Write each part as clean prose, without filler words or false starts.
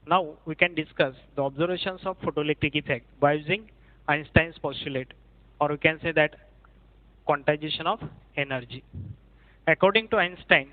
Now we can discuss the observations of photoelectric effect by using Einstein's postulate, or we can say that quantization of energy. According to Einstein,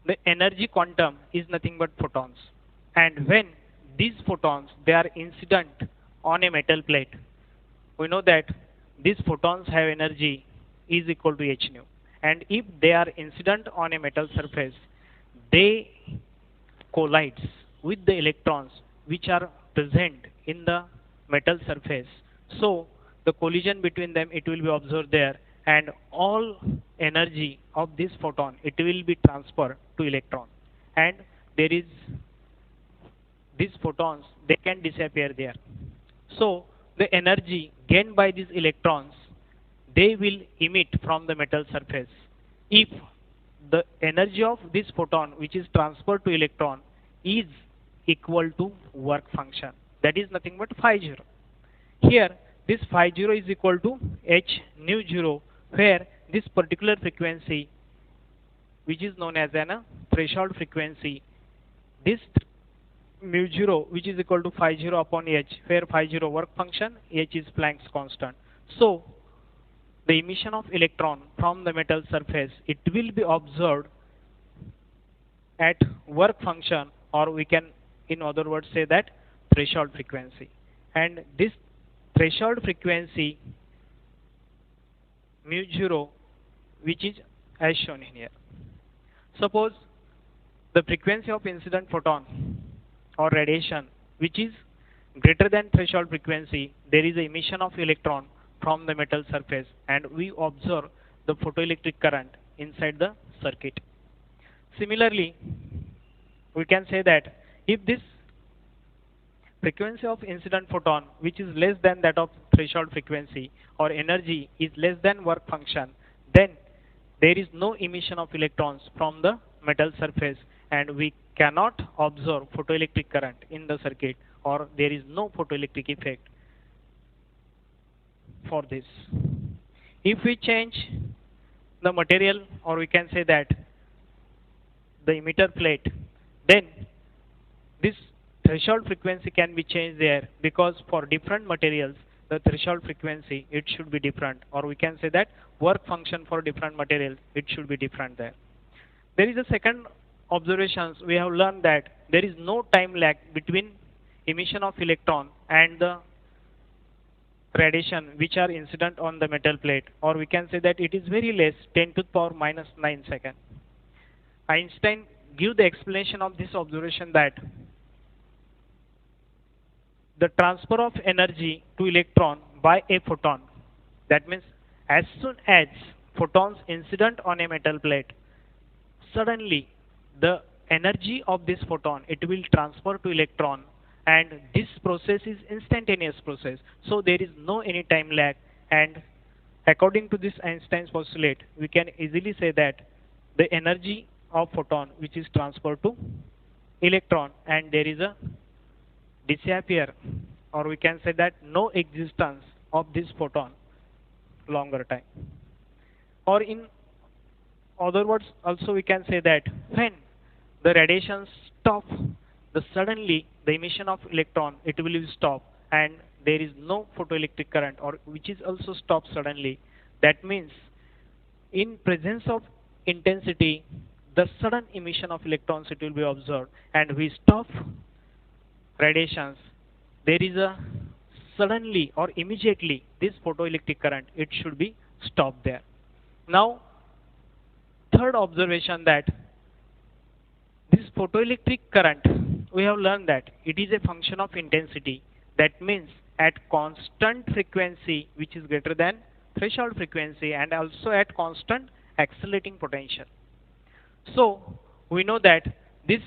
the energy quantum is nothing but photons. And when these photons they are incident on a metal plate, we know that these photons have energy is equal to h nu. And if they are incident on a metal surface, they collides with the electrons which are present in the metal surface. So the collision between them it will be observed there, and all energy of this photon it will be transferred to electron, and there is these photons they can disappear there. So the energy gained by these electrons they will emit from the metal surface. If the energy of this photon which is transferred to electron is equal to work function, that is nothing but phi 0. Here this phi 0 is equal to h nu 0, where this particular frequency which is known as an threshold frequency, this mu 0 which is equal to phi 0 upon h, where phi 0 work function, h is Planck's constant. So the emission of electron from the metal surface it will be observed at work function, or we can in other words say that threshold frequency. And this threshold frequency mu 0 which is as shown in here. Suppose the frequency of incident photon or radiation which is greater than threshold frequency, there is a emission of electron from the metal surface, and we observe the photoelectric current inside the circuit. Similarly, we can say that if this frequency of incident photon which is less than that of threshold frequency, or energy is less than work function, then there is no emission of electrons from the metal surface, and we cannot observe photoelectric current in the circuit, or there is no photoelectric effect for this. If we change the material, or we can say that the emitter plate, then this threshold frequency can be changed there, because for different materials the threshold frequency it should be different, or we can say that work function for different materials it should be different there. There is a second observations. We have learned that there is no time lag between emission of electron and the radiation which are incident on the metal plate, or we can say that it is very less, 10 to the power minus 9 second. Einstein give the explanation of this observation that the transfer of energy to electron by a photon, that means as soon as photons incident on a metal plate, suddenly the energy of this photon it will transfer to electron, and this process is instantaneous process, so there is no any time lag. And according to this Einstein's postulate, we can easily say that the energy of photon which is transferred to electron, and there is a disappear, or we can say that no existence of this photon longer time. Or in other words also we can say that when the radiation stop, the suddenly the emission of electron it will stop, and there is no photoelectric current, or which is also stopped suddenly. That means in presence of intensity the sudden emission of electrons it will be observed, and we stop radiations, there is a suddenly or immediately this photoelectric current it should be stopped there. Now third observation, that this photoelectric current we have learned that it is a function of intensity. That means at constant frequency which is greater than threshold frequency, and also at constant accelerating potential. So we know that this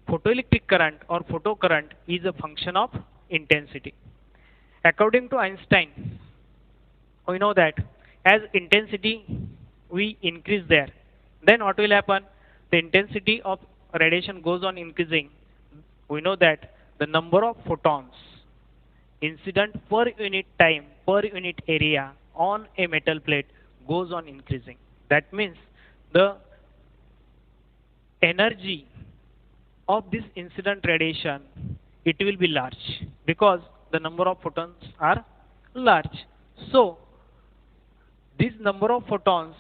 photoelectric current or photocurrent is a function of intensity. According to Einstein, we know that as intensity we increase there, then what will happen? The intensity of radiation goes on increasing. We know that the number of photons incident per unit time, per unit area on a metal plate goes on increasing. That means the energy of this incident radiation, it will be large because the number of photons are large. So this number of photons,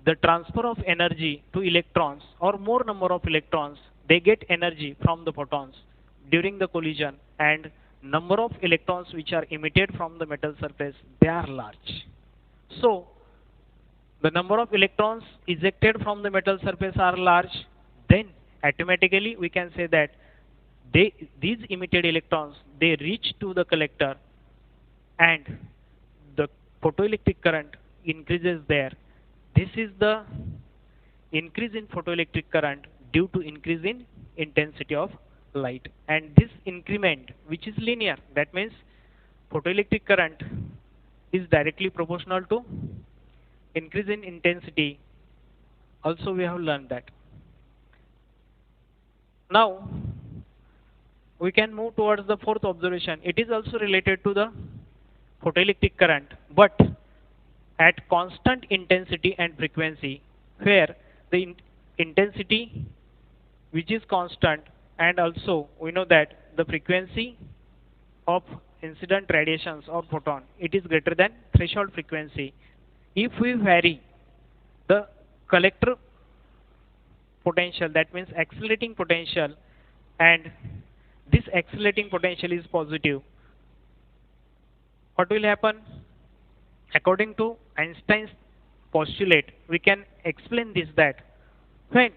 the transfer of energy to electrons or more number of electrons, they get energy from the photons during the collision, and number of electrons which are emitted from the metal surface, they are large. So the number of electrons ejected from the metal surface are large, then automatically we can say that these emitted electrons, they reach to the collector and the photoelectric current increases there. This is the increase in photoelectric current due to increase in intensity of light. And this increment, which is linear, that means photoelectric current is directly proportional to increase in intensity. Also, we have learned that. Now, we can move towards the fourth observation. It is also related to the photoelectric current, but at constant intensity and frequency, where the intensity which is constant, and also we know that the frequency of incident radiations or photon, it is greater than threshold frequency. If we vary the collector potential, that means accelerating potential, and this accelerating potential is positive, what will happen? According to Einstein's postulate, we can explain this, that when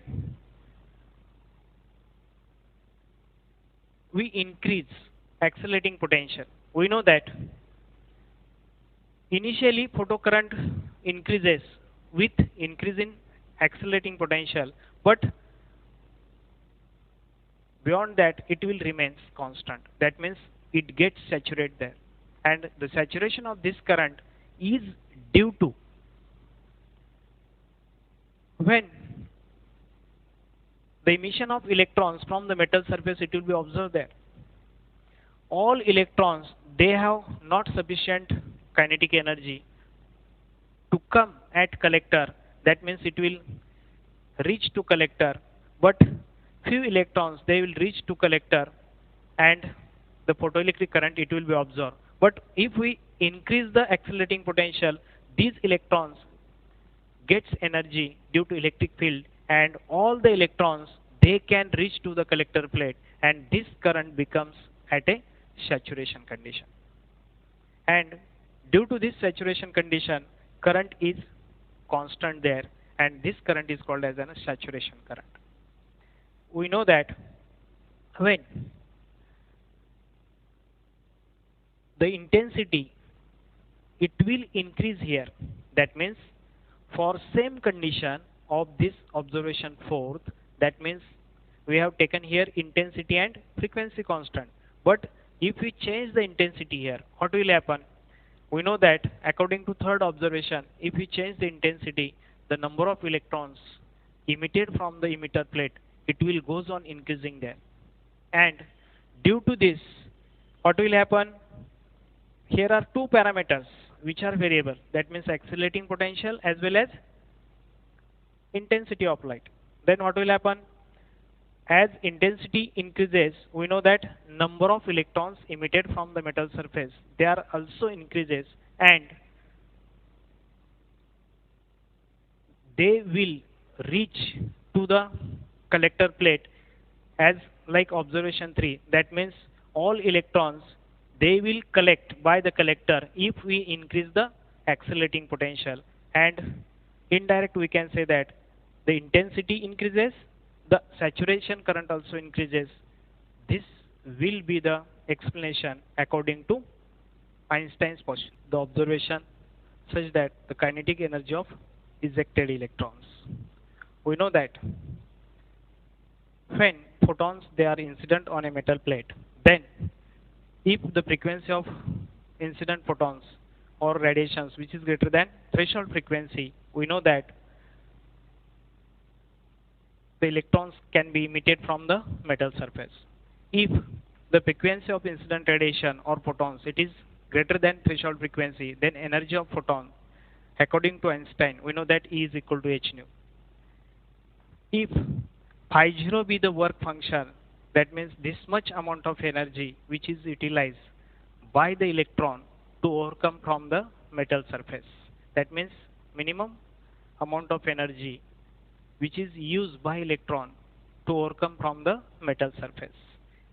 we increase accelerating potential, we know that initially photocurrent increases with increase in accelerating potential, but beyond that it will remain constant. That means it gets saturated there, and the saturation of this current is due to when the emission of electrons from the metal surface, it will be observed there. All electrons, they have not sufficient kinetic energy to come at collector. That means it will reach to collector, but few electrons, they will reach to collector, and the photoelectric current, it will be observed. But if we increase the accelerating potential, these electrons gets energy due to electric field, and all the electrons, they can reach to the collector plate, and this current becomes at a saturation condition. And due to this saturation condition, current is constant there, and this current is called as a saturation current. We know that when the intensity, it will increase here, that means for same condition of this observation fourth, that means we have taken here intensity and frequency constant, but if we change the intensity here, what will happen? We know that according to third observation, if we change the intensity, the number of electrons emitted from the emitter plate, it will goes on increasing there. And due to this, what will happen? Here are two parameters which are variable, that means accelerating potential as well as intensity of light. Then what will happen? As intensity increases, we know that number of electrons emitted from the metal surface, they are also increases, and they will reach to the collector plate as like observation 3. That means all electrons, they will collect by the collector if we increase the accelerating potential, and indirect we can say that the intensity increases, the saturation current also increases. This will be the explanation according to Einstein's postulate, the observation such that the kinetic energy of ejected electrons. We know that when photons, they are incident on a metal plate, then if the frequency of incident photons or radiations which is greater than threshold frequency, we know that the electrons can be emitted from the metal surface. If the frequency of incident radiation or photons, it is greater than threshold frequency, then energy of photon, according to Einstein, we know that E is equal to h nu. If phi 0 be the work function. That means this much amount of energy which is utilized by the electron to overcome from the metal surface. That means minimum amount of energy which is used by electron to overcome from the metal surface,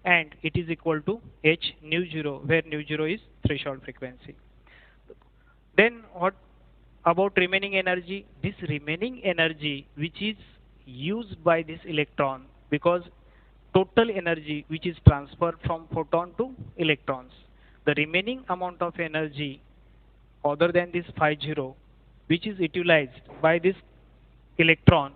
and it is equal to h nu 0, where nu 0 is threshold frequency. Then what about remaining energy? This remaining energy which is used by this electron, because total energy which is transferred from photon to electrons, the remaining amount of energy other than this phi 0 which is utilized by this electron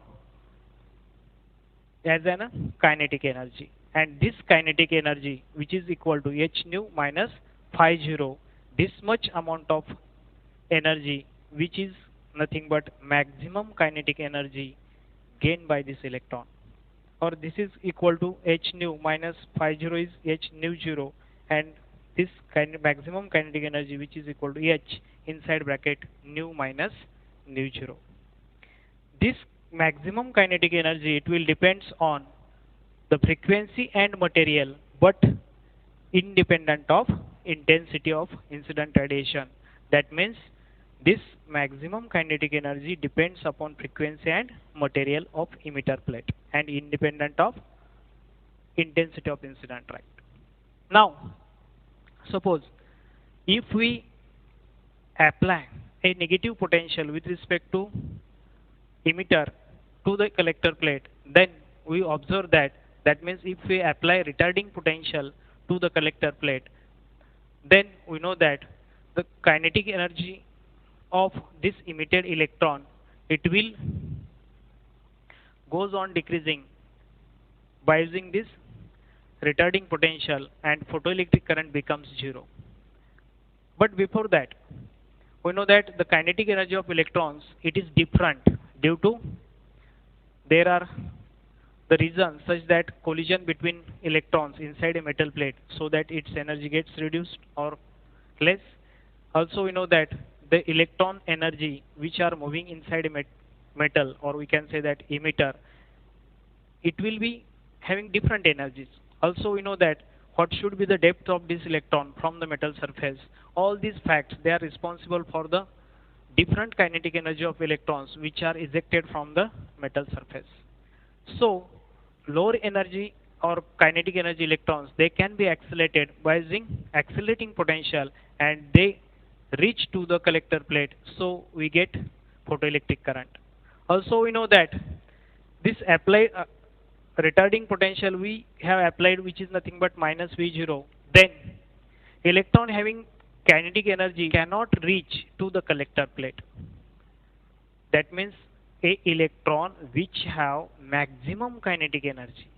as an kinetic energy, and this kinetic energy which is equal to h nu minus phi 0, this much amount of energy which is nothing but maximum kinetic energy gained by this electron, or this is equal to h nu minus phi 0 is h nu 0, and this maximum kinetic energy which is equal to h inside bracket nu minus nu 0. This maximum kinetic energy, it will depends on the frequency and material, but independent of intensity of incident radiation. That means this maximum kinetic energy depends upon frequency and material of emitter plate and independent of intensity of incident light. Now suppose if we apply a negative potential with respect to emitter to the collector plate, then we observe that means if we apply retarding potential to the collector plate, then we know that the kinetic energy of this emitted electron, it will goes on decreasing by using this retarding potential, and photoelectric current becomes 0. But before that, we know that the kinetic energy of electrons, it is different due to there are the reasons such that collision between electrons inside a metal plate, so that its energy gets reduced or less. Also we know that the electron energy which are moving inside a metal, or we can say that emitter, it will be having different energies. Also we know that what should be the depth of this electron from the metal surface. All these facts, they are responsible for the different kinetic energy of electrons which are ejected from the metal surface. So lower energy or kinetic energy electrons, they can be accelerated by using accelerating potential, and they reach to the collector plate, so we get photoelectric current. Also we know that this applied retarding potential we have applied, which is nothing but minus V0, then electron having kinetic energy cannot reach to the collector plate. That means a electron which have maximum kinetic energy,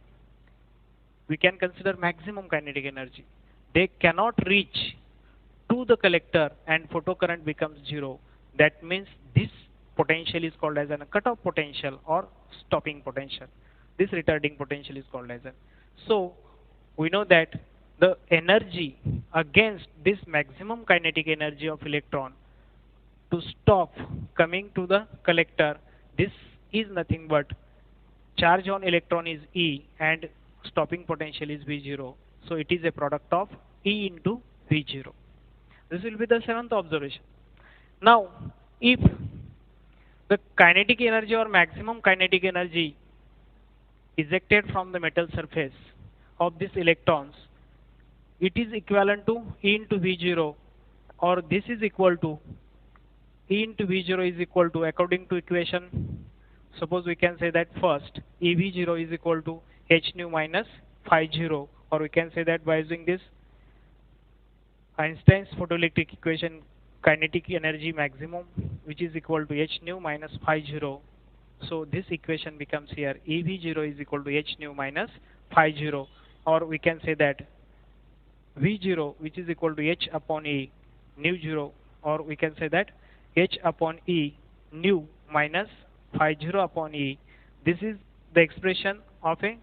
we can consider maximum kinetic energy, they cannot reach to the collector and photocurrent becomes 0. That means this potential is called as a cutoff potential or stopping potential. This retarding potential is called as a. So we know that the energy against this maximum kinetic energy of electron to stop coming to the collector, this is nothing but charge on electron is E and stopping potential is V0. So it is a product of E into V0. This will be the seventh observation. Now if the kinetic energy or maximum kinetic energy ejected from the metal surface of these electrons, it is equivalent to E into V0, or this is equal to E into V0 is equal to, according to equation, suppose we can say that first EV0 is equal to h nu minus phi 0, or we can say that by using this Einstein's photoelectric equation, kinetic energy maximum which is equal to h nu minus phi 0. So this equation becomes here EV0 is equal to h nu minus phi 0, or we can say that V0 which is equal to h upon E nu 0, or we can say that h upon E nu minus phi 0 upon E. This is the expression of a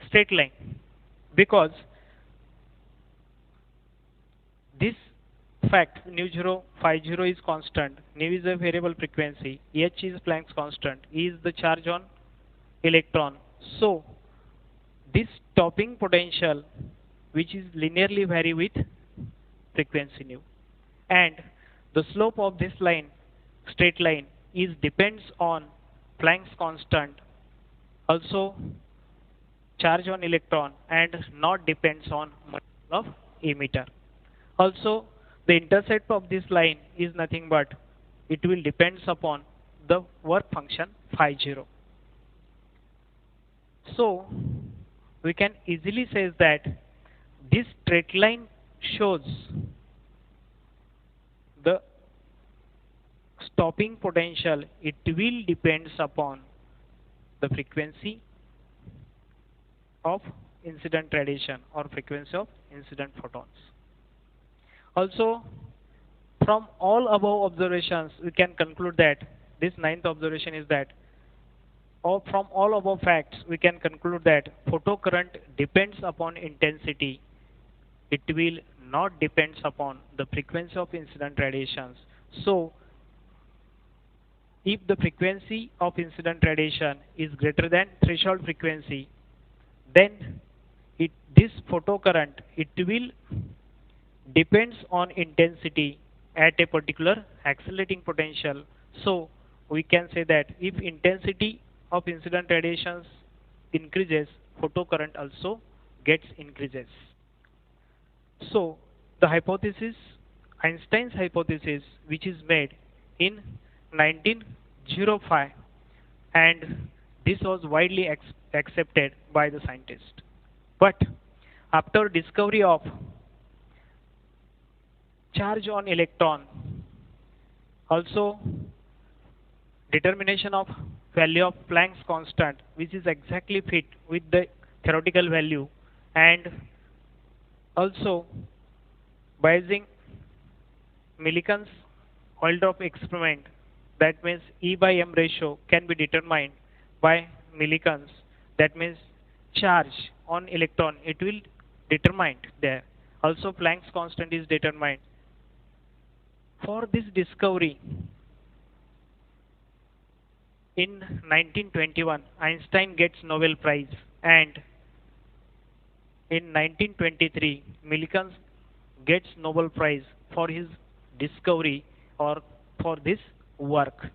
straight line, because this fact nu 0 phi 0 is constant, nu is a variable frequency, h is Planck's constant, E is the charge on electron. So this stopping potential which is linearly vary with frequency nu, and the slope of this line, straight line, is depends on Planck's constant, also charge on electron, and not depends on material of emitter. Also, the intercept of this line is nothing but it will depends upon the work function phi 0. So we can easily say that this straight line shows the stopping potential. It will depends upon the frequency of incident radiation or frequency of incident photons. Also, from all above observations, we can conclude that this ninth observation is that, or from all above facts, we can conclude that photocurrent depends upon intensity. It will not depends upon the frequency of incident radiations. So, if the frequency of incident radiation is greater than threshold frequency, then this photocurrent it will depends on intensity at a particular accelerating potential. So we can say that if intensity of incident radiations increases, photocurrent also gets increases. So the hypothesis, Einstein's hypothesis, which is made in 1905, and this was widely accepted by the scientists. But after discovery of charge on electron, also determination of value of Planck's constant, which is exactly fit with the theoretical value, and also by using Millikan's oil drop experiment, that means E by M ratio can be determined by Millikan's, that means charge on electron it will determined there. Also Planck's constant is determined. For this discovery, in 1921 Einstein gets Nobel Prize, and in 1923 Millikan gets Nobel Prize for his discovery or for this work.